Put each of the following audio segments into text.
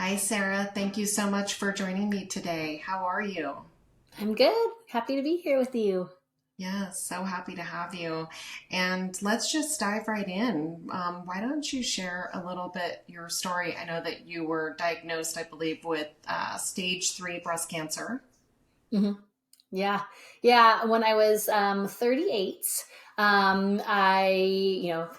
Hi, Sarah. Thank you so much for joining me today. How are you? I'm good. Happy to be here with you. Yes, so happy to have you. And let's just dive right in. Why don't you share a little bit your story? I know that you were diagnosed, I believe, with stage three breast cancer. hmm Yeah. Yeah. When I was 38,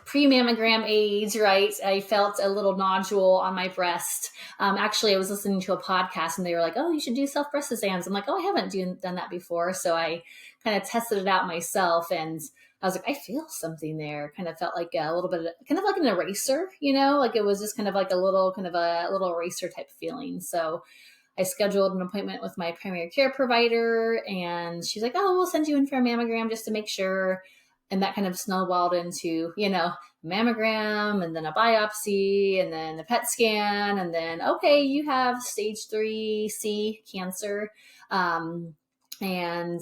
pre-mammogram age, right? I felt a little nodule on my breast. Actually, I was listening to a podcast and they were like, oh, you should do self breast exams. I'm like, oh, I haven't done that before. So I kind of tested it out myself and I was like, I feel something there. Kind of felt like a little bit, kind of like an eraser, like it was just kind of like a little eraser type feeling. So I scheduled an appointment with my primary care provider, and she's like, "Oh, we'll send you in for a mammogram just to make sure." And that kind of snowballed into, mammogram, and then a biopsy, and then a PET scan, and then okay, you have stage 3C cancer. Um, and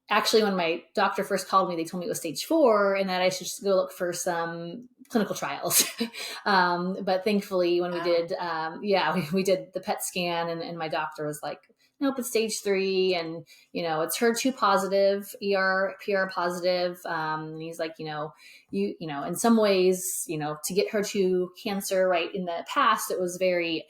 actually, when my doctor first called me, they told me it was stage 4 and that I should just go look for some clinical trials. But thankfully, when we Wow. did, we did the PET scan, and my doctor was like, nope, it's stage 3. And, it's HER2 positive, PR positive. And he's like, in some ways, to get HER2 cancer right in the past, it was very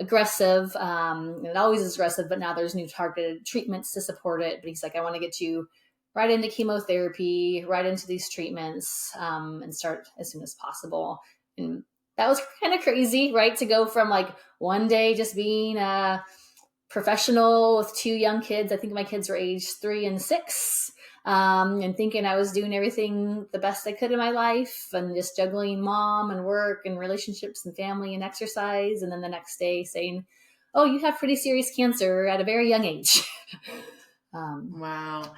aggressive. And it always is aggressive, but now there's new targeted treatments to support it. But he's like, I want to get you right into chemotherapy, right into these treatments, and start as soon as possible. And that was kind of crazy, right? To go from like one day just being a professional with 2 young kids. I think my kids were aged 3 and 6. And thinking I was doing everything the best I could in my life and just juggling mom and work and relationships and family and exercise. And then the next day saying, oh, you have pretty serious cancer at a very young age. um, Wow.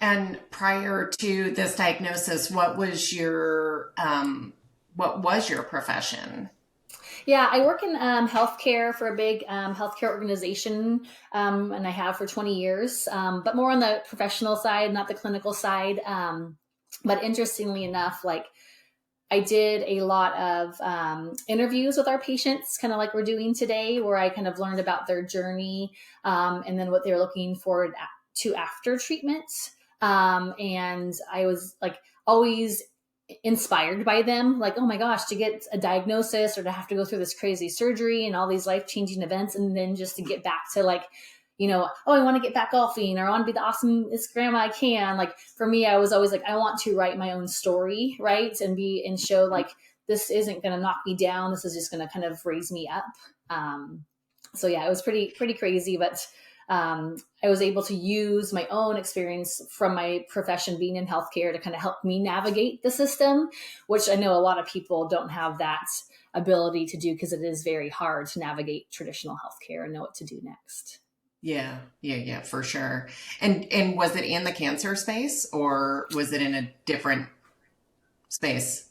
And prior to this diagnosis, what was your profession? Yeah, I work in healthcare for a big healthcare organization, and I have for 20 years, but more on the professional side, not the clinical side. But interestingly enough, like I did a lot of interviews with our patients, kind of like we're doing today, where I kind of learned about their journey and then what they're looking forward to after treatment. And I was like always inspired by them, like, oh my gosh, to get a diagnosis or to have to go through this crazy surgery and all these life-changing events, and then just to get back to like, oh, I want to get back golfing, or I want to be the awesomest grandma I can. Like for me, I was always like, I want to write my own story, right? And show like, this isn't going to knock me down. This is just going to kind of raise me up. So yeah, it was pretty crazy, but I was able to use my own experience from my profession being in healthcare to kind of help me navigate the system, which I know a lot of people don't have that ability to do because it is very hard to navigate traditional healthcare and know what to do next. Yeah, yeah, for sure. And was it in the cancer space or was it in a different space?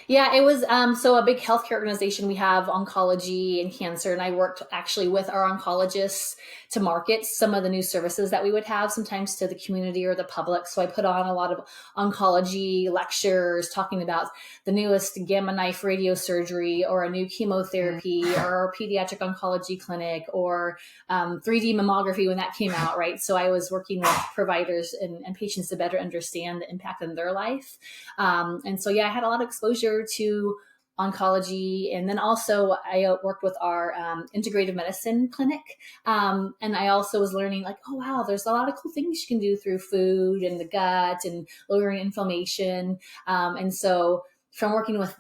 Yeah, it was so a big healthcare organization. We have oncology and cancer, and I worked actually with our oncologists to market some of the new services that we would have sometimes to the community or the public. So I put on a lot of oncology lectures talking about the newest gamma knife radiosurgery or a new Mm. chemotherapy or a pediatric oncology clinic or 3D mammography when that came out, right? So I was working with providers and patients to better understand the impact in their life. And so, yeah, I had a lot of exposure to oncology. And then also I worked with our integrative medicine clinic. And I also was learning like, oh, wow, there's a lot of cool things you can do through food and the gut and lowering inflammation. And so from working with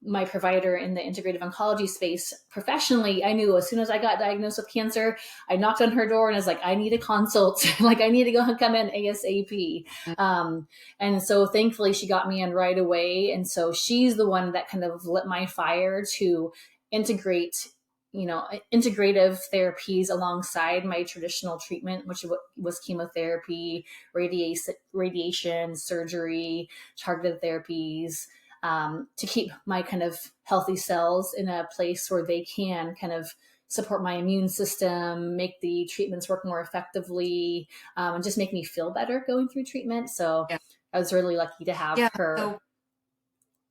my provider in the integrative oncology space professionally, I knew as soon as I got diagnosed with cancer, I knocked on her door and I was like, I need a consult. Like I need to go and come in ASAP. And so thankfully she got me in right away. And so she's the one that kind of lit my fire to integrate, integrative therapies alongside my traditional treatment, which was chemotherapy, radiation, surgery, targeted therapies, to keep my kind of healthy cells in a place where they can kind of support my immune system, make the treatments work more effectively, and just make me feel better going through treatment. So Yeah. I was really lucky to have Yeah. her.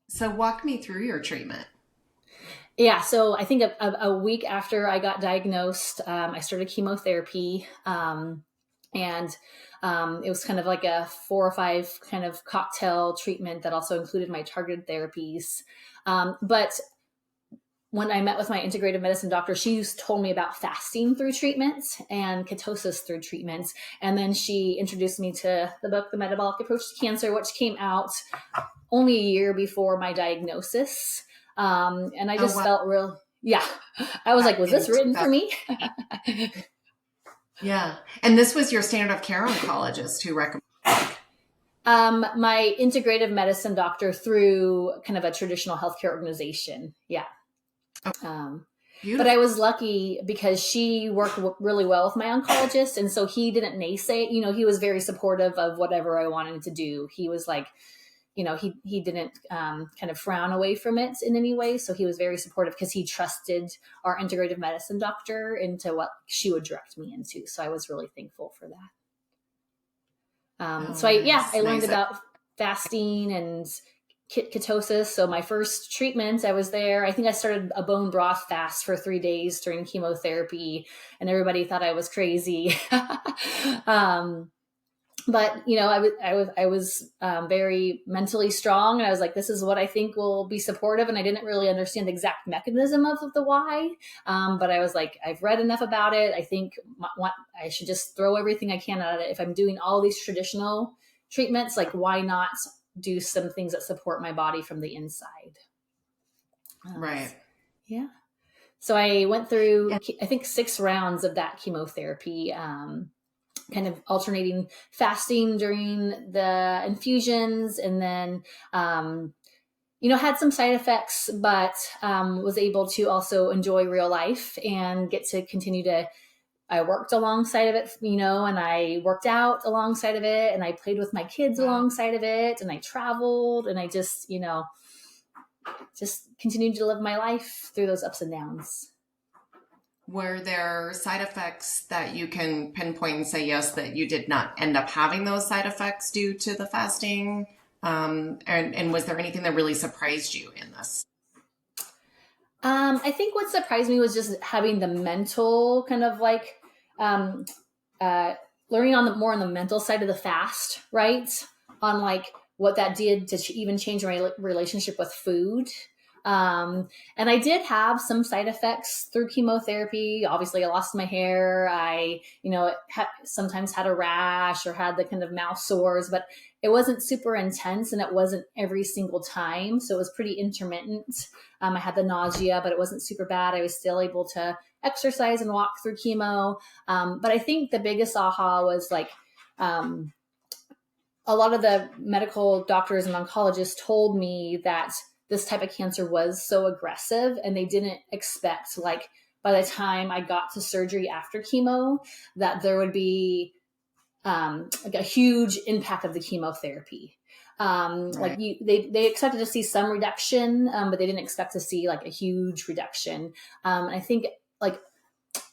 So walk me through your treatment. Yeah, so I think a week after I got diagnosed, I started chemotherapy, and it was kind of like a 4 or 5 kind of cocktail treatment that also included my targeted therapies. But when I met with my integrative medicine doctor, she told me about fasting through treatments and ketosis through treatments. And then she introduced me to the book, The Metabolic Approach to Cancer, which came out only a year before my diagnosis. And I Oh, just wow. felt real, yeah. I was like, was this written for me? Yeah. And this was your standard of care oncologist who recommended. My integrative medicine doctor through kind of a traditional healthcare organization. Yeah. Oh, But I beautiful. was lucky because she worked really well with my oncologist. And so he didn't naysay, he was very supportive of whatever I wanted to do. He was like, he didn't kind of frown away from it in any way. So he was very supportive because he trusted our integrative medicine doctor into what she would direct me into. So I was really thankful for that. Oh, I nice, learned nice. about fasting and ketosis. So my first treatment, I was there. I think I started a bone broth fast for 3 days during chemotherapy, and everybody thought I was crazy. um, but I was very mentally strong, and I was like, this is what I think will be supportive. And I didn't really understand the exact mechanism of the why, but I was like, I've read enough about it. I think I should just throw everything I can at it. If I'm doing all these traditional treatments, like, why not do some things that support my body from the inside? Um, Right. yeah. So I went Yeah. through, I think, 6 rounds of that chemotherapy, kind of alternating fasting during the infusions, and then, had some side effects, but was able to also enjoy real life and get to continue to. I worked alongside of it, and I worked out alongside of it, and I played with my kids Wow. alongside of it, and I traveled, and I just continued to live my life through those ups and downs. Were there side effects that you can pinpoint and say, yes, that you did not end up having those side effects due to the fasting? And was there anything that really surprised you in this? I think what surprised me was just having the mental kind of like, um, uh, learning on the more on the mental side of the fast, right? On like what that did to even change my relationship with food. And I did have some side effects through chemotherapy. Obviously, I lost my hair. I, sometimes had a rash or had the kind of mouth sores, but it wasn't super intense and it wasn't every single time. So it was pretty intermittent. I had the nausea, but it wasn't super bad. I was still able to exercise and walk through chemo. But I think the biggest aha was like, um, a lot of the medical doctors and oncologists told me that this type of cancer was so aggressive, and they didn't expect, like, by the time I got to surgery after chemo, that there would be like a huge impact of the chemotherapy. Right. They expected to see some reduction, but they didn't expect to see like a huge reduction. I think, like,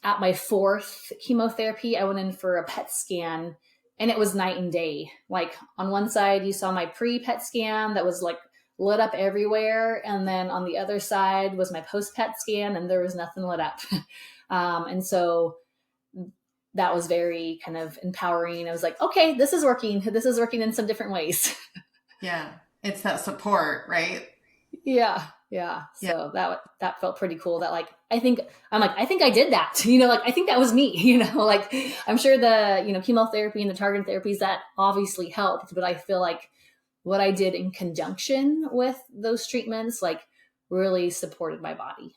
at my 4th chemotherapy, I went in for a PET scan, and it was night and day. Like, on one side, you saw my pre-PET scan that was like lit up everywhere. And then on the other side was my post-PET scan, and there was nothing lit up. And so that was very kind of empowering. I was like, okay, this is working. This is working in some different ways. Yeah. It's that support, right? Yeah. Yeah. Yeah. So that felt pretty cool. That, like, I think I did that, like, I think that was me, like, I'm sure the, chemotherapy and the targeted therapies that obviously helped, but I feel like what I did in conjunction with those treatments, like, really supported my body.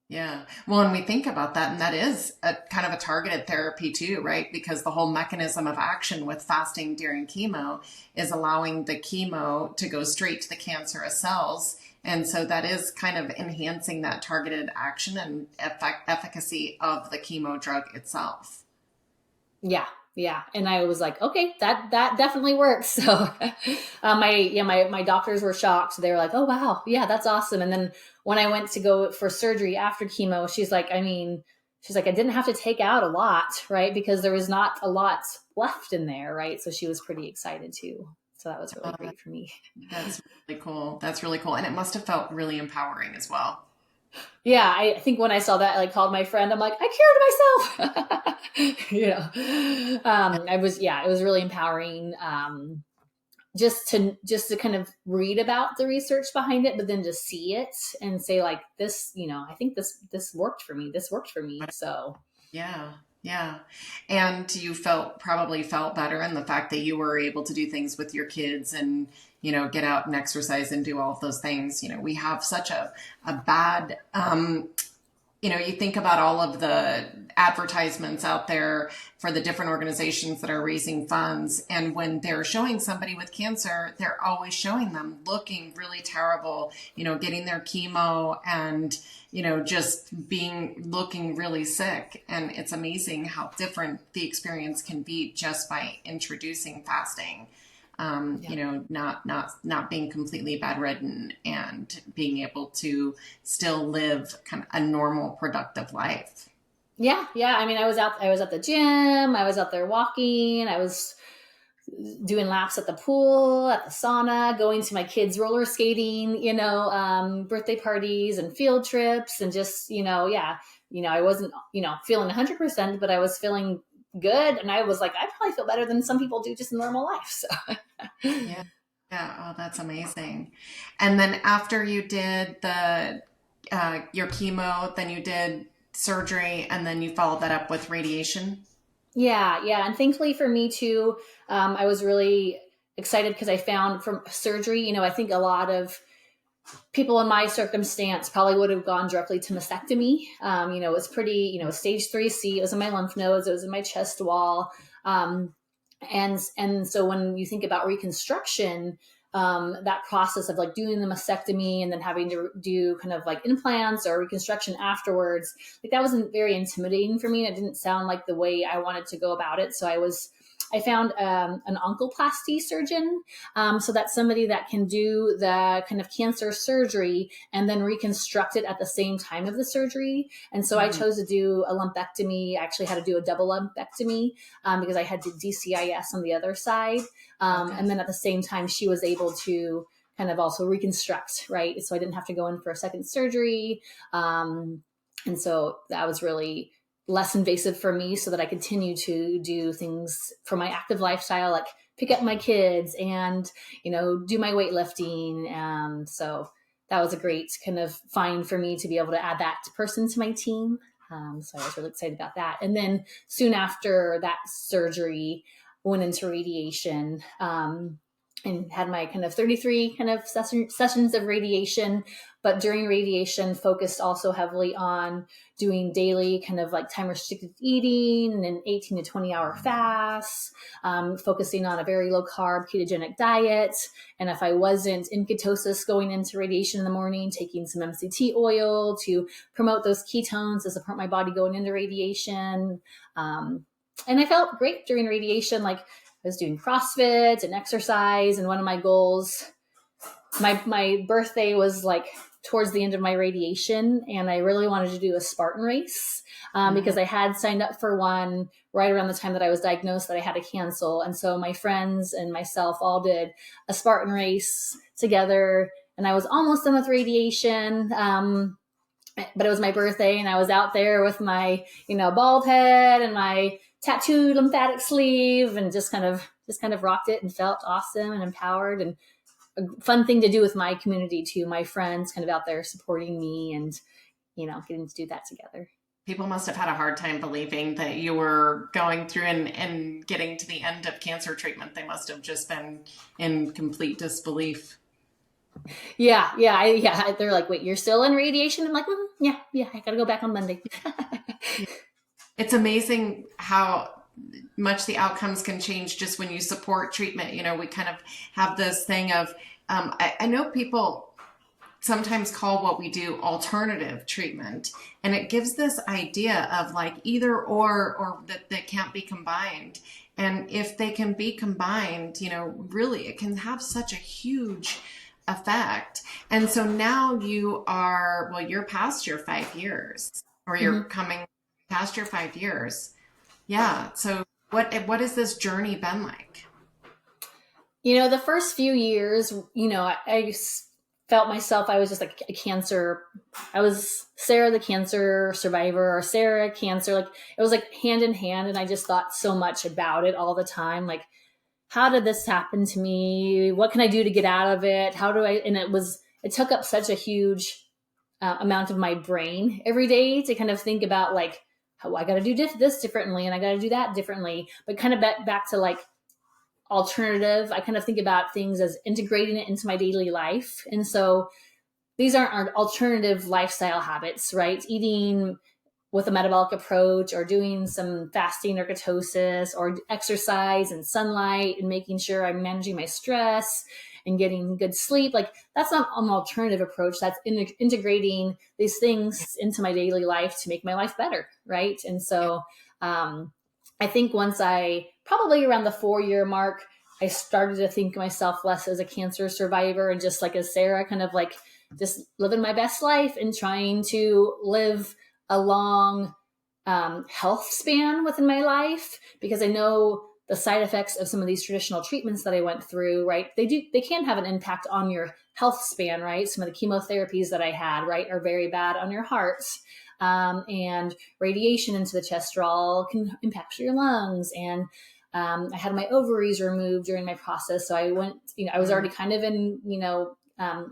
Yeah. Well, and we think about that, and that is a kind of a targeted therapy too, right? Because the whole mechanism of action with fasting during chemo is allowing the chemo to go straight to the cancerous cells. And so that is kind of enhancing that targeted action and efficacy of the chemo drug itself. Yeah. Yeah. And I was like, okay, that definitely works. So, my doctors were shocked. They were like, oh, wow. Yeah, that's awesome. And then when I went to go for surgery after chemo, she's like, I didn't have to take out a lot, right? Because there was not a lot left in there. Right. So she was pretty excited too. So that was really Uh, great for me. that's really cool. That's really cool. And it must have felt really empowering as well. Yeah, I think when I saw that, I like called my friend. I'm like, I cured myself. I was, yeah, it was really empowering. Just to kind of read about the research behind it, but then to see it and say like this, I think this worked for me. This worked for me. So Yeah, yeah. And you probably felt better in the fact that you were able to do things with your kids and, get out and exercise and do all of those things. We have such a bad, you think about all of the advertisements out there for the different organizations that are raising funds. And when they're showing somebody with cancer, they're always showing them looking really terrible, getting their chemo and, just looking really sick. And it's amazing how different the experience can be just by introducing fasting. yeah. Not being completely bedridden and being able to still live kind of a normal, productive life. Yeah, yeah. I mean, I was at the gym, I was out there walking, I was doing laps at the pool, at the sauna, going to my kids' roller skating, birthday parties and field trips, and just, yeah, I wasn't, feeling 100%, but I was feeling good. And I was like, I probably feel better than some people do just in normal life. So, Yeah. Yeah. Oh, that's amazing. And then after you did your chemo, then you did surgery, and then you followed that up with radiation. yeah, yeah. And thankfully for me too, I was really excited because I found from surgery, I think a lot of people in my circumstance probably would have gone directly to mastectomy. It was pretty, stage 3C. It was in my lymph nodes. It was in my chest wall. Um, and so when you think about reconstruction, that process of like doing the mastectomy and then having to do kind of like implants or reconstruction afterwards, like that wasn't very intimidating for me. And it didn't sound like the way I wanted to go about it. So I found an oncoplasty surgeon. So that's somebody that can do the kind of cancer surgery and then reconstruct it at the same time of the surgery. And so I Mhm. chose to do a lumpectomy. I actually had to do a double lumpectomy because I had to DCIS on the other side. Okay. And then at the same time, she was able to kind of also reconstruct, right? So I didn't have to go in for a second surgery. And so that was really less invasive for me so that I continue to do things for my active lifestyle, like pick up my kids and, do my weightlifting. And so that was a great kind of find for me to be able to add that person to my team. So I was really excited about that. And then soon after that surgery, went into radiation. And had my kind of 33 kind of sessions of radiation, but during radiation focused also heavily on doing daily kind of like time restricted eating and an 18 to 20 hour fast, focusing on a very low carb ketogenic diet. And if I wasn't in ketosis going into radiation in the morning, taking some MCT oil to promote those ketones to support my body going into radiation. And I felt great during radiation. Like I was doing CrossFit and exercise. And one of my goals, my birthday was like towards the end of my radiation, and I really wanted to do a Spartan race Mhm. because I had signed up for one right around the time that I was diagnosed that I had to cancel. And so my friends and myself all did a Spartan race together, and I was almost done with radiation. But it was my birthday, and I was out there with my, bald head and my tattooed lymphatic sleeve, and just kind of rocked it and felt awesome and empowered, and a fun thing to do with my community too. My friends kind of out there supporting me and, getting to do that together. People must have had a hard time believing that you were going through and getting to the end of cancer treatment. They must have just been in complete disbelief. Yeah, yeah, yeah. They're like, "Wait, you're still in radiation?" I'm like, "Yeah, yeah. I gotta go back on Monday." It's amazing how much the outcomes can change just when you support treatment. We kind of have this thing of, I know people sometimes call what we do alternative treatment, and it gives this idea of like either or that they can't be combined. And if they can be combined, really it can have such a huge effect. And so now you're past your 5 years, or you're Mhm. coming past your 5 years. Yeah. So what has this journey been like? The first few years, I felt myself, I was just like a cancer. I was Sarah, the cancer survivor, or Sarah cancer. Like it was like hand in hand. And I just thought so much about it all the time. Like, how did this happen to me? What can I do to get out of it? How do I, and it took up such a huge amount of my brain every day to kind of think about like, how I got to do this differently. And I got to do that differently, but kind of back to like alternative. I kind of think about things as integrating it into my daily life. And so these aren't our alternative lifestyle habits, right? Eating with a metabolic approach, or doing some fasting or ketosis, or exercise and sunlight, and making sure I'm managing my stress and getting good sleep. Like that's not an alternative approach. That's integrating these things into my daily life to make my life better, right? And so I think once probably around the 4-year mark, I started to think of myself less as a cancer survivor and just like as Sarah, kind of like just living my best life and trying to live a long health span within my life, because I know the side effects of some of these traditional treatments that I went through, right? They can have an impact on your health span, right? Some of the chemotherapies that I had, right, are very bad on your heart. And radiation into the chest wall can impact your lungs. And I had my ovaries removed during my process. So I went, I was already kind of in,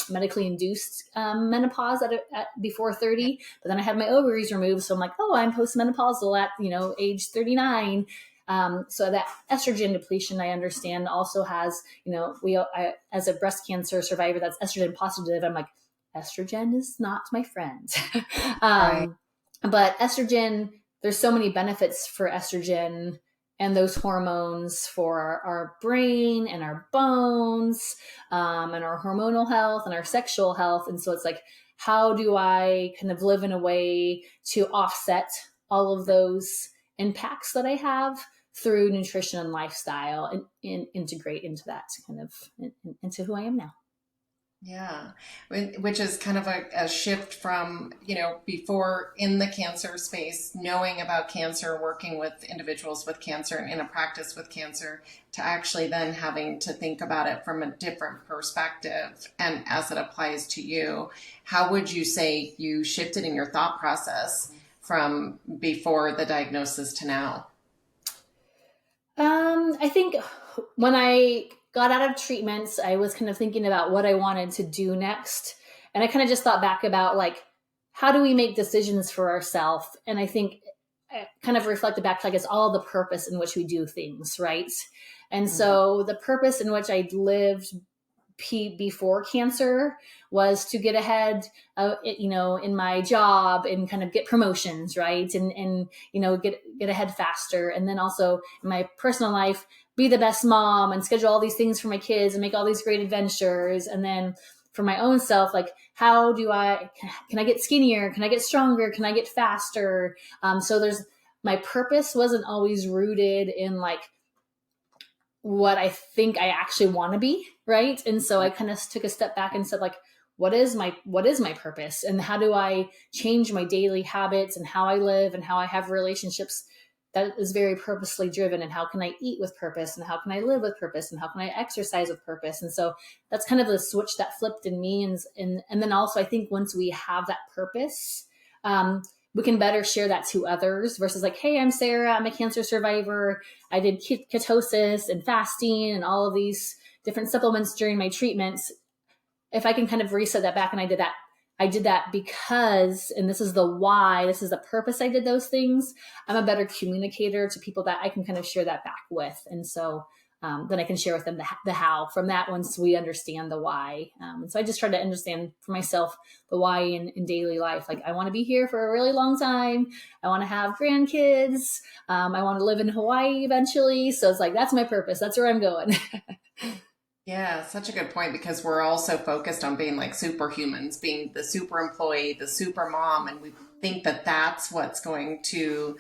medically induced menopause before 30, but then I had my ovaries removed. So I'm like, oh, I'm postmenopausal at, age 39. So that estrogen depletion, I understand, also has, as a breast cancer survivor that's estrogen positive, I'm like, estrogen is not my friend. Right. But estrogen, there's so many benefits for estrogen and those hormones for our brain and our bones, and our hormonal health and our sexual health. And so it's like, how do I kind of live in a way to offset all of those impacts that I have through nutrition and lifestyle, and integrate into that kind of into who I am now. Yeah, which is kind of a shift from, before in the cancer space, knowing about cancer, working with individuals with cancer and in a practice with cancer, to actually then having to think about it from a different perspective and as it applies to you. How would you say you shifted in your thought process from before the diagnosis to now? I think when I got out of treatments, I was kind of thinking about what I wanted to do next. And I kind of just thought back about like, how do we make decisions for ourselves? And I think I kind of reflected back to like, it's all the purpose in which we do things, right? And so the purpose in which I lived before cancer was to get ahead, in my job and kind of get promotions, right? And get ahead faster. And then also in my personal life, be the best mom and schedule all these things for my kids and make all these great adventures. And then for my own self, like, how can I get skinnier? Can I get stronger? Can I get faster? So my purpose wasn't always rooted in like what I think I actually want to be, right? And so I kind of took a step back and said, like, what is my purpose, and how do I change my daily habits and how I live and how I have relationships that is very purposely driven, and how can I eat with purpose, and how can I live with purpose, and how can I exercise with purpose? And so that's kind of the switch that flipped in me. And then also I think once we have that purpose, we can better share that to others versus like, hey, I'm Sarah, I'm a cancer survivor. I did ketosis and fasting and all of these different supplements during my treatments. If I can kind of reset that back, and I did that because, and this is the why, this is the purpose I did those things, I'm a better communicator to people that I can kind of share that back with. And so then I can share with them the how from that once we understand the why. And so I just try to understand for myself the why in daily life. Like, I want to be here for a really long time. I want to have grandkids. I want to live in Hawaii eventually. So it's like, that's my purpose. That's where I'm going. Yeah, such a good point, because we're all so focused on being like superhumans, being the super employee, the super mom, and we think that that's what's going to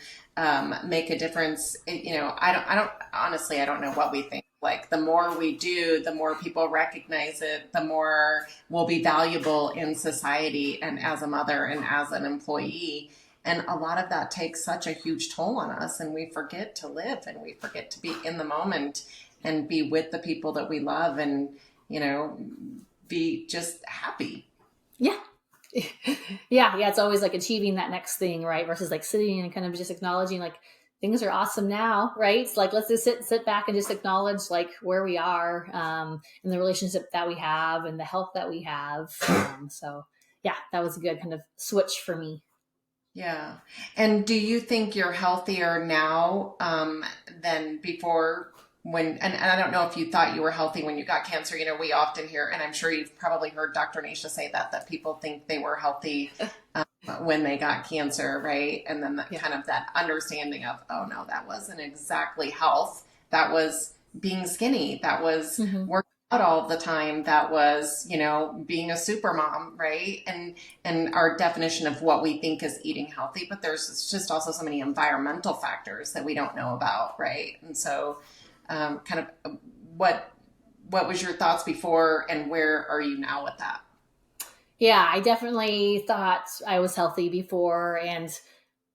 make a difference. I don't know what we think. Like, the more we do, the more people recognize it, the more we'll be valuable in society and as a mother and as an employee. And a lot of that takes such a huge toll on us, and we forget to live, and we forget to be in the moment and be with the people that we love, and be just happy. Yeah. Yeah. It's always like achieving that next thing, right? Versus like sitting and kind of just acknowledging like things are awesome now, right? It's like, let's just sit back and just acknowledge like where we are, and the relationship that we have and the health that we have. So yeah, that was a good kind of switch for me. Yeah. And do you think you're healthier now than before and I don't know if you thought you were healthy when you got cancer. You know, we often hear, and I'm sure you've probably heard Dr. Nisha say that people think they were healthy when they got cancer, right? And then kind of that understanding of, oh no, that wasn't exactly health. That was being skinny. That was working out all the time. That was, you know, being a super mom, right? And our definition of what we think is eating healthy, but there's just also so many environmental factors that we don't know about, right? And so kind of what was your thoughts before and where are you now with that? Yeah, I definitely thought I was healthy before, and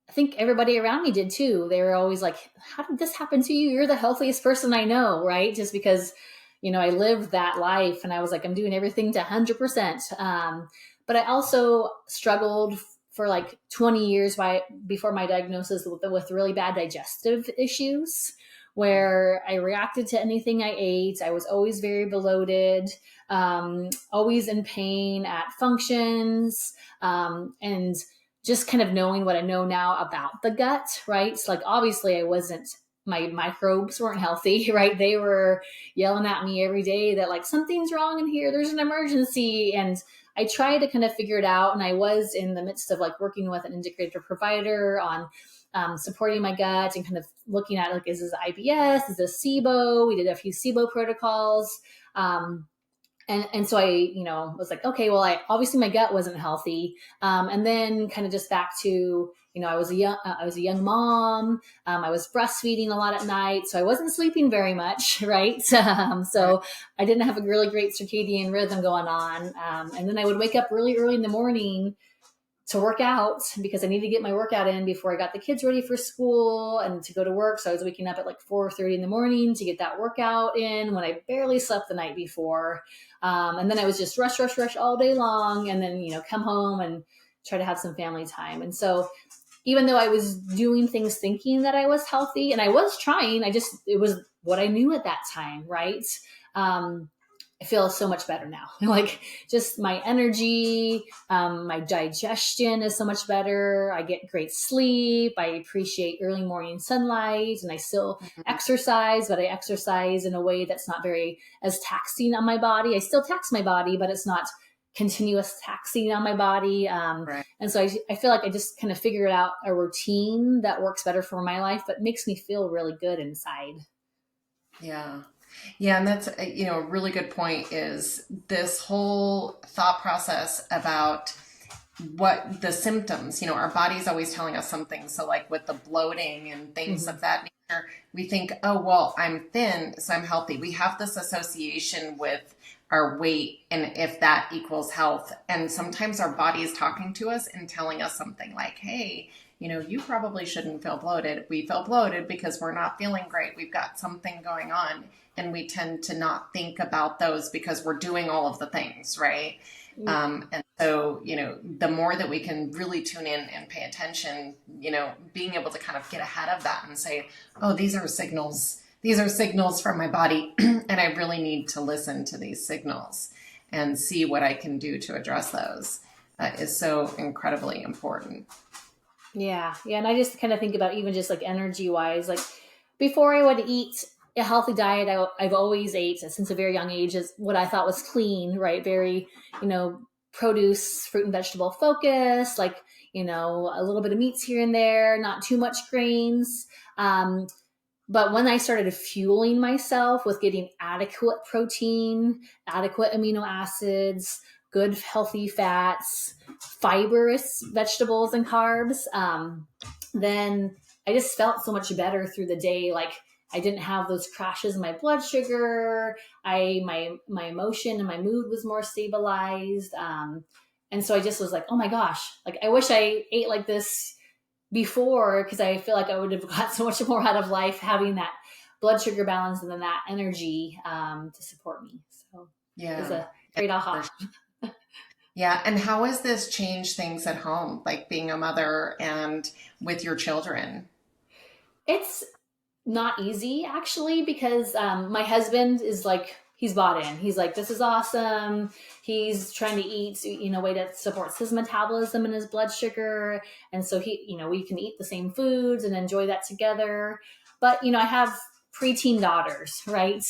I think everybody around me did too. They were always like, how did this happen to you? You're the healthiest person I know, right? Just because, you know, I lived that life and I was like, I'm doing everything to 100%. But I also struggled for like 20 years before my diagnosis with really bad digestive issues, where I reacted to anything I ate. I was always very bloated, always in pain at functions, and just kind of knowing what I know now about the gut, right? So like, obviously my microbes weren't healthy, right? They were yelling at me every day that like something's wrong in here. There's an emergency. And I tried to kind of figure it out. And I was in the midst of like working with an integrative provider on supporting my gut and kind of looking at like, is this IBS? Is this SIBO? We did a few SIBO protocols. And so I, you know, was like, okay, well, obviously my gut wasn't healthy. And then kind of just back to, you know, I was a young mom. I was breastfeeding a lot at night, so I wasn't sleeping very much, right? So I didn't have a really great circadian rhythm going on. And then I would wake up really early in the morning to work out because I needed to get my workout in before I got the kids ready for school and to go to work. So I was waking up at like 4:30 in the morning to get that workout in when I barely slept the night before. And then I was just rush all day long, and then, you know, come home and try to have some family time. And so even though I was doing things thinking that I was healthy and I was trying, it was what I knew at that time. Right. I feel so much better now. Like just my energy, my digestion is so much better. I get great sleep. I appreciate early morning sunlight, and I still exercise, but I exercise in a way that's not very as taxing on my body. I still tax my body, but it's not continuous taxing on my body. And so I feel like I just kind of figured out a routine that works better for my life, but makes me feel really good inside. Yeah. Yeah, and that's, you know, a really good point is this whole thought process about what the symptoms, you know, our body's always telling us something. So like with the bloating and things of that nature, we think, oh, well, I'm thin, so I'm healthy. We have this association with our weight and if that equals health. And sometimes our body is talking to us and telling us something like, hey, you know, you probably shouldn't feel bloated. We feel bloated because we're not feeling great. We've got something going on. And we tend to not think about those because we're doing all of the things, right? And so, you know, the more that we can really tune in and pay attention, you know, being able to kind of get ahead of that and say, oh, these are signals. These are signals from my body. And I really need to listen to these signals and see what I can do to address those is so incredibly important. Yeah. Yeah. And I just kind of think about even just like energy wise, like before I would eat a healthy diet, I've always ate since a very young age is what I thought was clean, right? Very, you know, produce, fruit and vegetable focus, like, you know, a little bit of meats here and there, not too much grains. But when I started fueling myself with getting adequate protein, adequate amino acids, good healthy fats, fibrous vegetables and carbs, then I just felt so much better through the day. Like I didn't have those crashes in my blood sugar. My emotion and my mood was more stabilized. And so I just was like, oh my gosh, like I wish I ate like this before, because I feel like I would have got so much more out of life having that blood sugar balance and then that energy to support me. So yeah, great aha. Yeah. And how has this changed things at home, like being a mother and with your children? It's not easy actually because my husband is like, he's bought in. He's like, this is awesome. He's trying to eat in a way that supports his metabolism and his blood sugar. And so we can eat the same foods and enjoy that together. But, I have preteen daughters, right?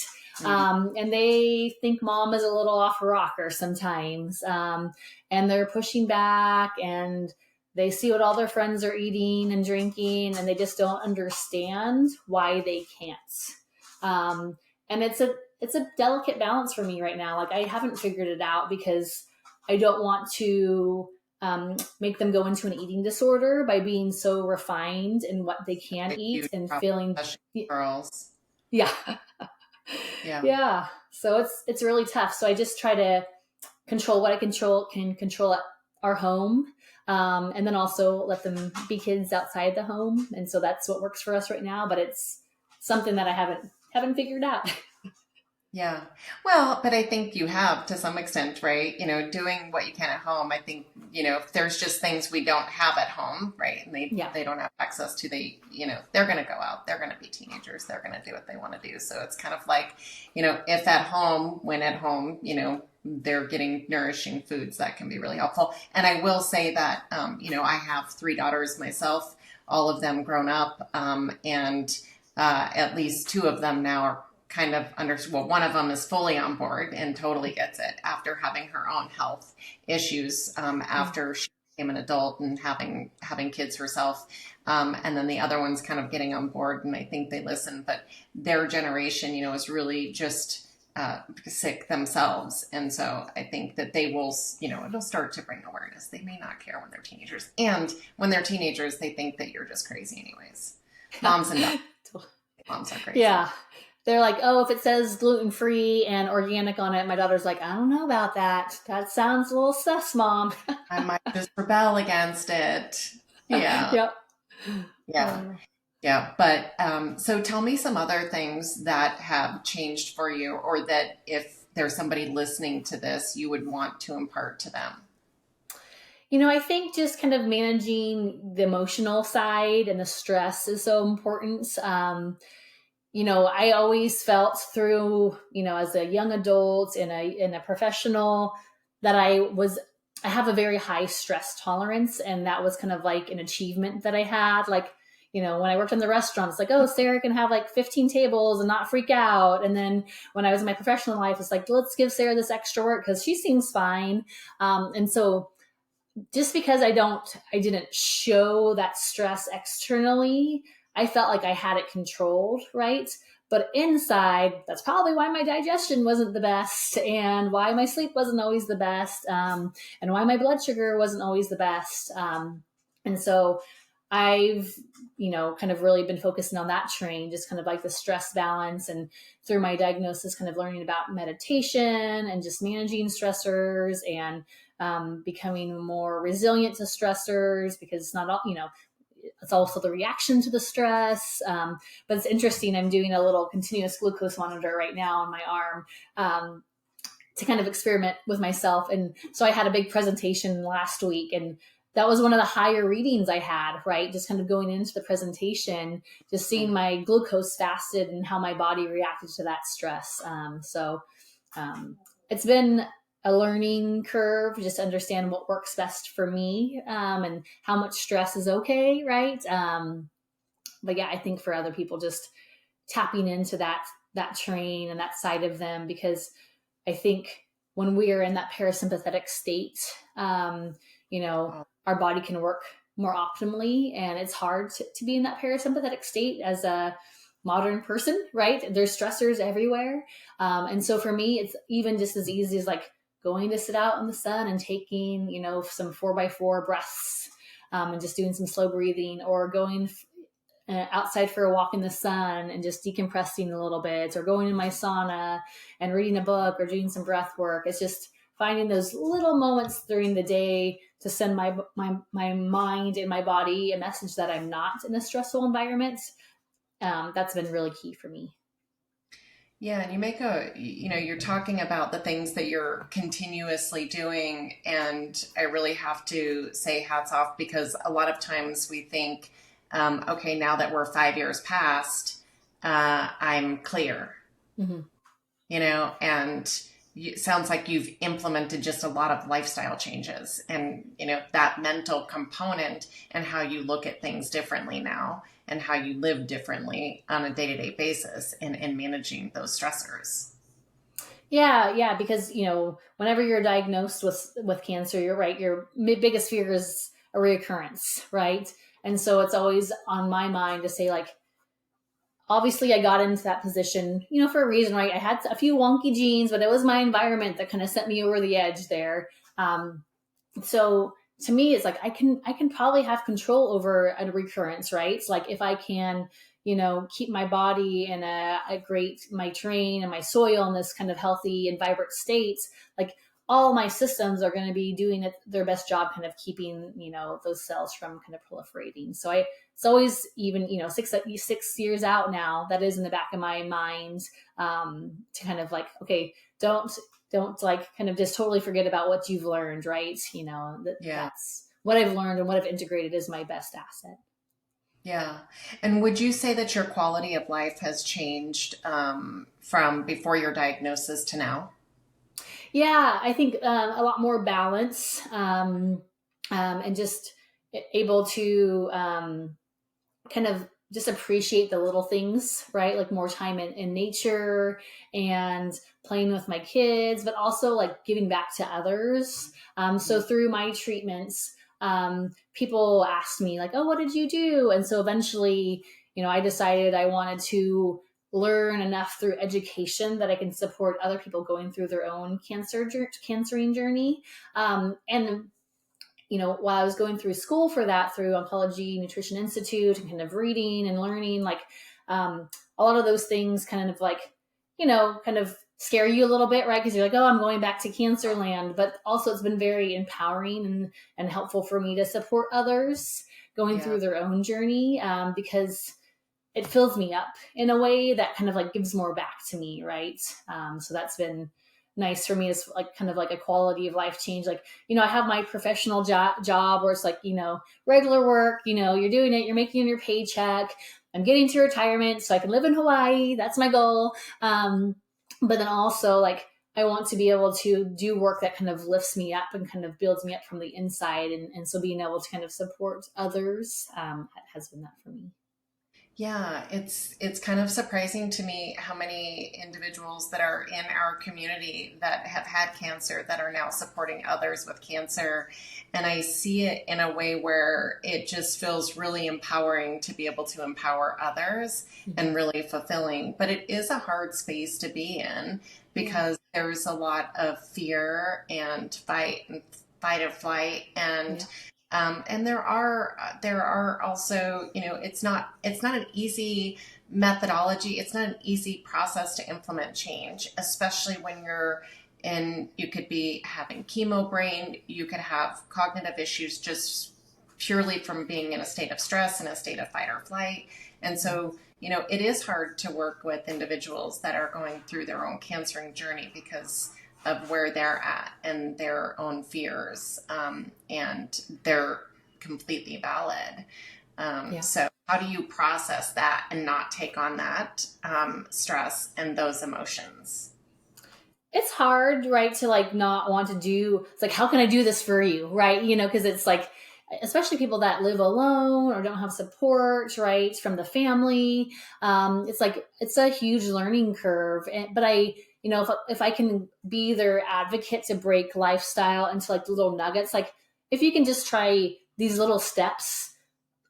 And they think mom is a little off a rocker sometimes. And they're pushing back and they see what all their friends are eating and drinking, and they just don't understand why they can't. And it's a delicate balance for me right now. Like I haven't figured it out because I don't want to make them go into an eating disorder by being so refined in what they can A eat huge and problem, feeling, especially girls. yeah, Yeah. yeah. So it's really tough. So I just try to control what I can control at our home. And then also let them be kids outside the home. And so that's what works for us right now, but it's something that I haven't figured out. Yeah. Well, but I think you have to some extent, right? Doing what you can at home. I think, if there's just things we don't have at home, right? And Yeah. they don't have access to they're going to go out, they're going to be teenagers, they're going to do what they want to do. So it's kind of like, if at home, when at home, they're getting nourishing foods, that can be really helpful. And I will say that, I have 3 daughters myself, all of them grown up, and at least 2 of them now are kind of one of them is fully on board and totally gets it after having her own health issues, after she became an adult and having kids herself. And then the other one's kind of getting on board, and I think they listen, but their generation, is really just sick themselves. And so I think that they will, it'll start to bring awareness. They may not care when they're teenagers. And when they're teenagers, they think that you're just crazy anyways. Moms and dads. Moms are crazy. Yeah. They're like, oh, if it says gluten-free and organic on it, my daughter's like, I don't know about that. That sounds a little sus, Mom. I might just rebel against it. Yeah. Yep. Yeah. Yeah. But so tell me some other things that have changed for you, or that if there's somebody listening to this, you would want to impart to them. I think just kind of managing the emotional side and the stress is so important. I always felt through, as a young adult in a professional, that I have a very high stress tolerance. And that was kind of like an achievement that I had. Like, when I worked in the restaurant, it's like, oh, Sarah can have like 15 tables and not freak out. And then when I was in my professional life, it's like, let's give Sarah this extra work because she seems fine. And so just because I didn't show that stress externally, I felt like I had it controlled, right? But inside, that's probably why my digestion wasn't the best, and why my sleep wasn't always the best, and why my blood sugar wasn't always the best. And so I've, kind of really been focusing on that train, just kind of like the stress balance, and through my diagnosis, kind of learning about meditation and just managing stressors and becoming more resilient to stressors, because it's not all, it's also the reaction to the stress. But it's interesting. I'm doing a little continuous glucose monitor right now on my arm to kind of experiment with myself. And so I had a big presentation last week, and that was one of the higher readings I had, right? Just kind of going into the presentation, just seeing my glucose fasted and how my body reacted to that stress. So it's been a learning curve, just to understand what works best for me, and how much stress is okay, right? But yeah, I think for other people, just tapping into that train and that side of them, because I think when we are in that parasympathetic state, our body can work more optimally, and it's hard to be in that parasympathetic state as a modern person, right? There's stressors everywhere. And so for me, it's even just as easy as like going to sit out in the sun and taking, some 4x4 breaths, and just doing some slow breathing, or going outside for a walk in the sun and just decompressing a little bit, or going in my sauna and reading a book or doing some breath work. It's just finding those little moments during the day to send my mind and my body a message that I'm not in a stressful environment. That's been really key for me. Yeah, and you're talking about the things that you're continuously doing. And I really have to say hats off, because a lot of times we think, okay, now that we're 5 years past, I'm clear, Hmm. and it sounds like you've implemented just a lot of lifestyle changes, and, that mental component, and how you look at things differently now, and how you live differently on a day-to-day basis, and managing those stressors. Yeah, because whenever you're diagnosed with cancer, you're right. Your biggest fear is a reoccurrence, right? And so it's always on my mind to say, like, obviously I got into that position, for a reason, right? I had a few wonky genes, but it was my environment that kind of sent me over the edge there. So to me, it's like I can probably have control over a recurrence, right? It's like if I can, keep my body in a great, my terrain and my soil in this kind of healthy and vibrant state, like all my systems are going to be doing their best job, kind of keeping those cells from kind of proliferating. So it's always, even 6 years out now, that is in the back of my mind, to kind of like, okay, don't like kind of just totally forget about what you've learned, right? Yeah. That's what I've learned, and what I've integrated is my best asset. Yeah. And would you say that your quality of life has changed, from before your diagnosis to now? Yeah, I think a lot more balance, and just able to kind of just appreciate the little things, right? Like more time in nature, and playing with my kids, but also like giving back to others. So Mhm. through my treatments, people asked me like, "Oh, what did you do?" And so eventually, I decided I wanted to learn enough through education that I can support other people going through their own cancering journey. And while I was going through school for that, through Oncology Nutrition Institute, and kind of reading and learning, like, a lot of those things kind of like, kind of scare you a little bit, right? Because you're like, oh, I'm going back to cancer land. But also, it's been very empowering and helpful for me to support others going Yeah. through their own journey, because it fills me up in a way that kind of like gives more back to me, right? So that's been nice for me, is like kind of like a quality of life change. Like, I have my professional job where it's like, regular work, you're doing it, you're making your paycheck. I'm getting to retirement so I can live in Hawaii. That's my goal. But then also, like, I want to be able to do work that kind of lifts me up and kind of builds me up from the inside. And so being able to kind of support others, has been that for me. Yeah, it's kind of surprising to me how many individuals that are in our community that have had cancer, that are now supporting others with cancer. And I see it in a way where it just feels really empowering to be able to empower others, and Mhm. really fulfilling. But it is a hard space to be in, Yeah. because there's a lot of fear and fight or flight, Yeah. and there are also, it's not an easy methodology. It's not an easy process to implement change, especially when you could be having chemo brain, you could have cognitive issues just purely from being in a state of stress, in a state of fight or flight. And so, it is hard to work with individuals that are going through their own cancering journey, because of where they're at and their own fears, and they're completely valid. Yeah. So, how do you process that and not take on that, stress and those emotions? It's hard, right, to like not want to do. It's like, how can I do this for you, right? Because it's like, especially people that live alone or don't have support, right, from the family. It's like it's a huge learning curve. But if I can be their advocate to break lifestyle into like little nuggets, like if you can just try these little steps,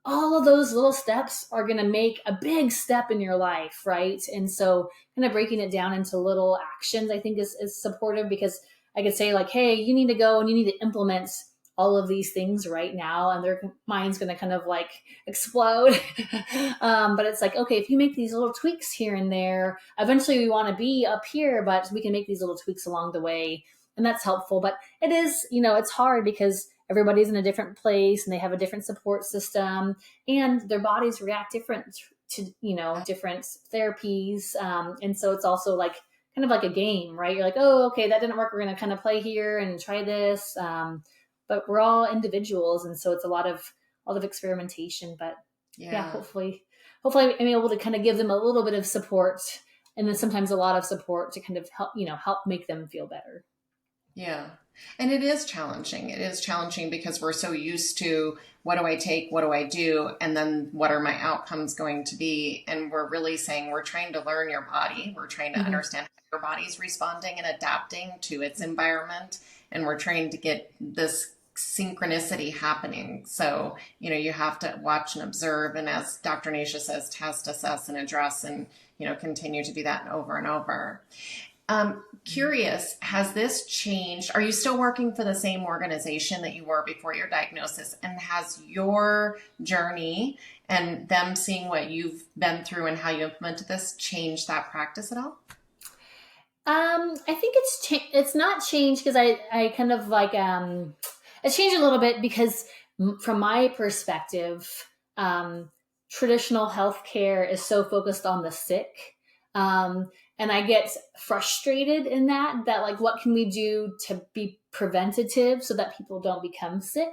all of those little steps are going to make a big step in your life, right? And so kind of breaking it down into little actions, I think is supportive, because I could say like, hey, you need to go and you need to implement all of these things right now, and their mind's going to kind of like explode. But it's like, okay, if you make these little tweaks here and there, eventually we want to be up here, but we can make these little tweaks along the way, and that's helpful. But it is, it's hard because everybody's in a different place and they have a different support system, and their bodies react to, different therapies. And so it's also like kind of like a game, right? You're like, oh, okay, that didn't work. We're going to kind of play here and try this. But we're all individuals. And so it's a lot of experimentation, but yeah, hopefully I'm able to kind of give them a little bit of support, and then sometimes a lot of support to kind of help make them feel better. Yeah. And it is challenging. It is challenging because we're so used to, what do I take? What do I do? And then what are my outcomes going to be? And we're really saying, we're trying to learn your body. We're trying to understand how your body's responding and adapting to its environment. And we're trying to get this synchronicity happening. So, you have to watch and observe. And as Dr. Nasha says, test, assess, and address, and, continue to do that over and over. Curious, has this changed? Are you still working for the same organization that you were before your diagnosis? And has your journey and them seeing what you've been through and how you implemented this changed that practice at all? I think it's not changed, because I kind of like, it's changed a little bit because from my perspective, traditional healthcare is so focused on the sick. And I get frustrated in that like, what can we do to be preventative so that people don't become sick?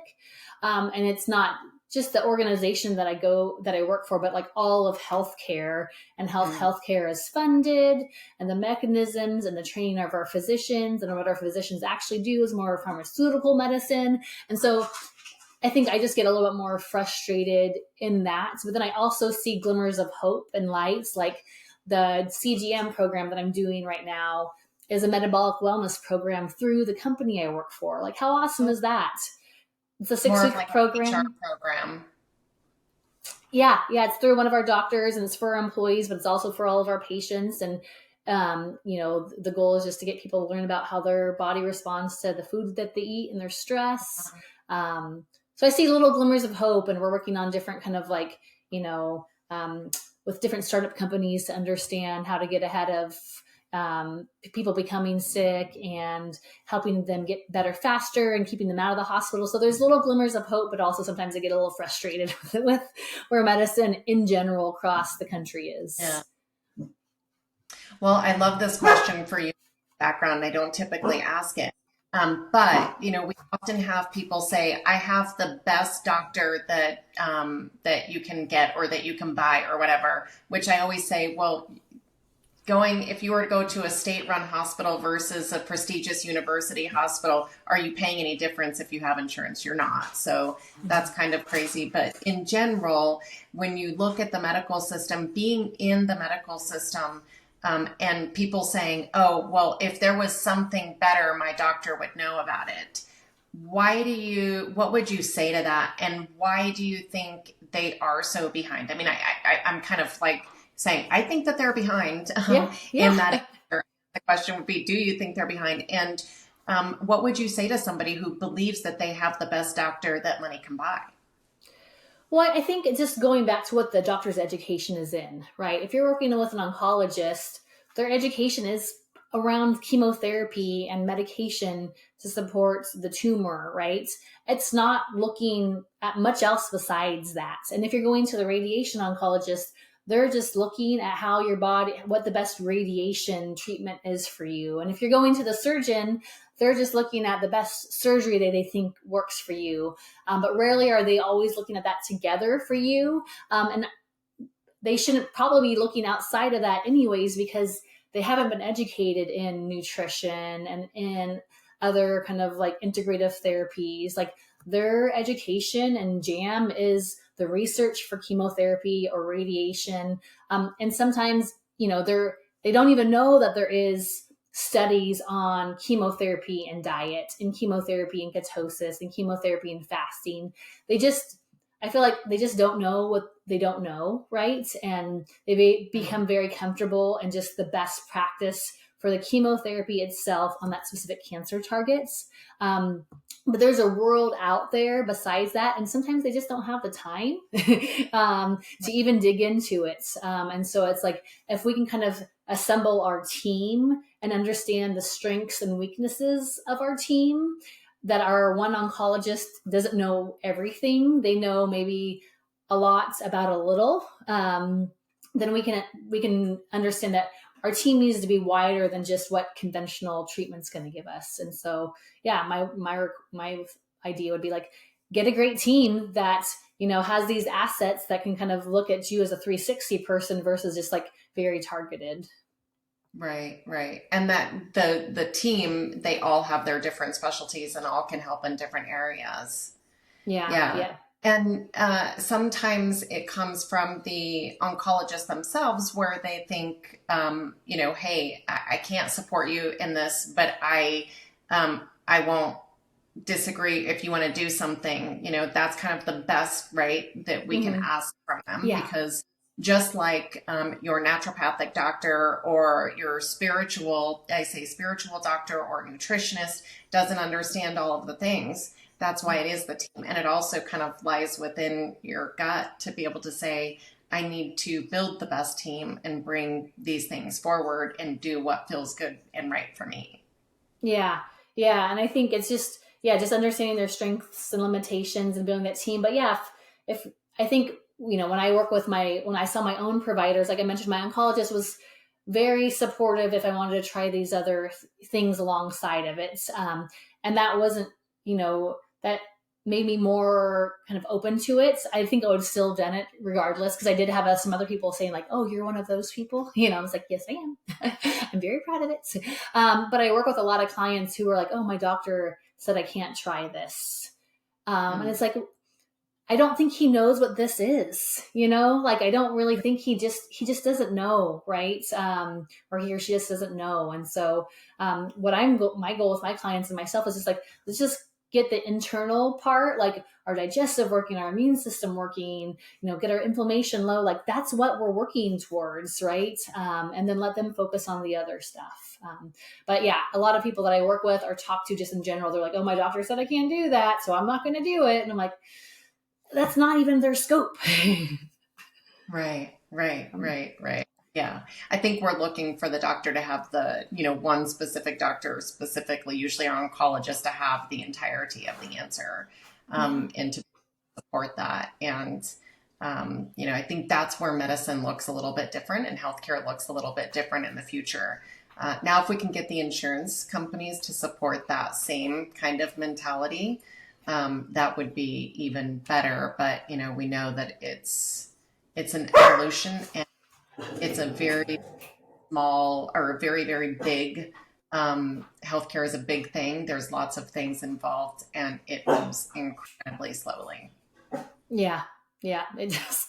And it's not just the organization that I work for, but like all of healthcare, and healthcare is funded, and the mechanisms and the training of our physicians, and what our physicians actually do is more pharmaceutical medicine. And so I think I just get a little bit more frustrated in that. But then I also see glimmers of hope and lights, like the CGM program that I'm doing right now is a metabolic wellness program through the company I work for. Like, how awesome is that? It's a 6-week program. Yeah. It's through one of our doctors, and it's for our employees, but it's also for all of our patients. And, the goal is just to get people to learn about how their body responds to the food that they eat and their stress. So I see little glimmers of hope, and we're working on different kind of like, with different startup companies to understand how to get ahead of people becoming sick and helping them get better faster and keeping them out of the hospital. So there's little glimmers of hope, but also sometimes I get a little frustrated with where medicine in general across the country is. Yeah. Well, I love this question for you. Background. I don't typically ask it. But, we often have people say, I have the best doctor that you can get or that you can buy or whatever, which I always say, well, if you were to go to a state-run hospital versus a prestigious university hospital, are you paying any difference if you have insurance? You're not. So that's kind of crazy. But in general, when you look at the medical system, being in the medical system, and people saying, oh, well, if there was something better, my doctor would know about it. What would you say to that? And why do you think they are so behind? I mean, I'm kind of like saying, I think that they're behind in that. The question would be, do you think they're behind? And what would you say to somebody who believes that they have the best doctor that money can buy? Well, I think it's just going back to what the doctor's education is in, right? If you're working with an oncologist, their education is around chemotherapy and medication to support the tumor, right? It's not looking at much else besides that. And if you're going to the radiation oncologist, they're just looking at how your body, what the best radiation treatment is for you. And if you're going to the surgeon, they're just looking at the best surgery that they think works for you. But rarely are they always looking at that together for you. And they shouldn't probably be looking outside of that anyways, because they haven't been educated in nutrition and in other kind of like integrative therapies. Like, their education and jam is the research for chemotherapy or radiation. And sometimes, they don't even know that there is studies on chemotherapy and diet, and chemotherapy and ketosis, and chemotherapy and fasting. I feel like they just don't know what they don't know, right? And they become very comfortable in just the best practice for the chemotherapy itself on that specific cancer targets. But there's a world out there besides that. And sometimes they just don't have the time to even dig into it. And so it's like, if we can kind of assemble our team and understand the strengths and weaknesses of our team, that our one oncologist doesn't know everything. They know maybe a lot about a little. then we can understand that our team needs to be wider than just what conventional treatment's going to give us. And so, yeah, my idea would be like, get a great team that, has these assets that can kind of look at you as a 360 person versus just like very targeted. Right, right. And that the team, they all have their different specialties and all can help in different areas. Yeah. Yeah. And sometimes it comes from the oncologists themselves where they think, hey, I can't support you in this, but I won't disagree if you want to do something. That's kind of the best, right, that we can ask from them, because just like your naturopathic doctor or your spiritual doctor or nutritionist doesn't understand all of the things. That's why it is the team. And it also kind of lies within your gut to be able to say, I need to build the best team and bring these things forward and do what feels good and right for me. Yeah. Yeah. And I think it's just understanding their strengths and limitations and building that team. But yeah, if I think, when I saw my own providers, like I mentioned, my oncologist was very supportive if I wanted to try these other things alongside of it. And that wasn't, that made me more kind of open to it. I think I would have still done it regardless, because I did have some other people saying like, oh, you're one of those people. I was like, yes, I am. I'm very proud of it. But I work with a lot of clients who are like, oh, my doctor said I can't try this. And it's like, I don't think he knows what this is, like, I don't really think he just doesn't know. Right. Or he or she just doesn't know. And so, my goal with my clients and myself is just like, let's just get the internal part, like our digestive working, our immune system working, get our inflammation low. Like that's what we're working towards. Right. And then let them focus on the other stuff. But yeah, a lot of people that I work with or talk to just in general, they're like, oh, my doctor said I can't do that, so I'm not going to do it. And I'm like, that's not even their scope. Right. Yeah. I think we're looking for the doctor to have the, one specific doctor specifically, usually our oncologist, to have the entirety of the answer and to support that. And, I think that's where medicine looks a little bit different and healthcare looks a little bit different in the future. Now, if we can get the insurance companies to support that same kind of mentality, that would be even better. But, we know that it's an evolution, and it's a very small or very, very big, healthcare is a big thing. There's lots of things involved and it moves incredibly slowly. Yeah, it does.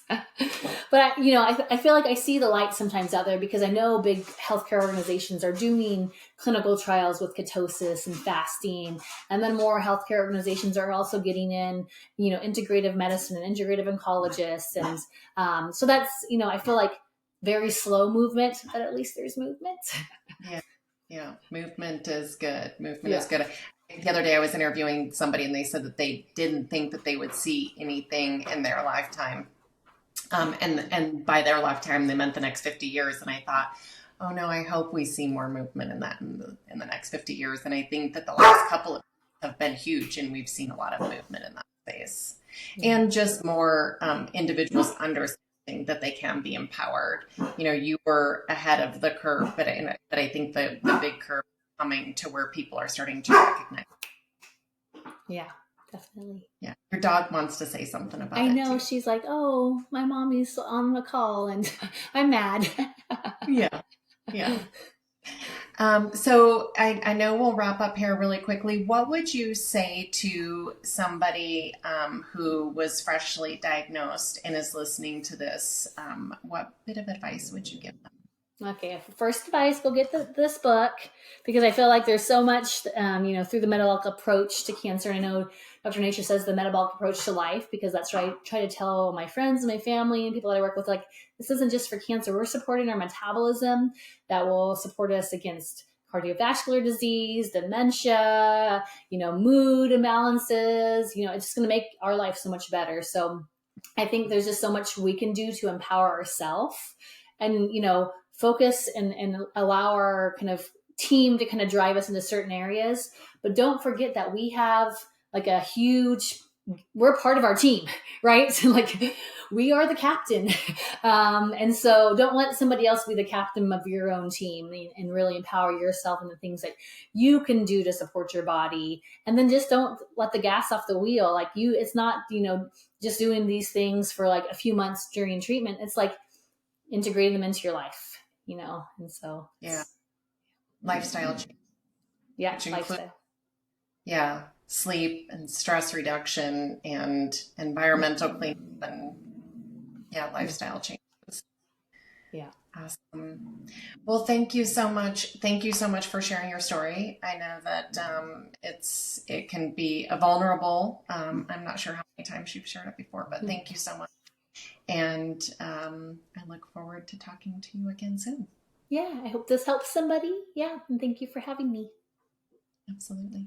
But I feel like I see the light sometimes out there, because I know big healthcare organizations are doing clinical trials with ketosis and fasting, and then more healthcare organizations are also getting in, integrative medicine and integrative oncologists, and so that's I feel like very slow movement, but at least there's movement. Yeah, movement is good. Is good. The other day I was interviewing somebody and they said that they didn't think that they would see anything in their lifetime. And by their lifetime, they meant the next 50 years. And I thought, oh no, I hope we see more movement in that in the next 50 years. And I think that the last couple of have been huge, and we've seen a lot of movement in that space, and just more individuals understanding that they can be empowered. You were ahead of the curve, but I think the big curve is coming to where people are starting to recognize. Yeah, definitely. Yeah. Your dog wants to say something about it. I know. Too. She's like, oh, my mommy's on the call and I'm mad. Yeah. So I know we'll wrap up here really quickly. What would you say to somebody who was freshly diagnosed and is listening to this? What bit of advice would you give them? Okay, first advice, go get this book, because I feel like there's so much, through the metabolic approach to cancer. And I know Dr. Nature says the metabolic approach to life, because that's what I try to tell my friends and my family and people that I work with. Like, this isn't just for cancer. We're supporting our metabolism that will support us against cardiovascular disease, dementia, mood imbalances. It's just going to make our life so much better. So I think there's just so much we can do to empower ourselves and, focus and allow our kind of team to kind of drive us into certain areas. But don't forget that we have like a huge we're part of our team, right? So like we are the captain. And so don't let somebody else be the captain of your own team, and really empower yourself in the things that you can do to support your body. And then just don't let the gas off the wheel. Like it's not, just doing these things for like a few months during treatment. It's like integrating them into your life, and so Yeah. Lifestyle change. Yeah. Which include, Lifestyle. yeah, sleep and stress reduction and environmental cleanup and lifestyle changes. Yeah. Awesome. Well, thank you so much. Thank you so much for sharing your story. I know that it can be a vulnerable. I'm not sure how many times you've shared it before, but thank you so much. And I look forward to talking to you again soon. Yeah. I hope this helps somebody. Yeah. And thank you for having me. Absolutely.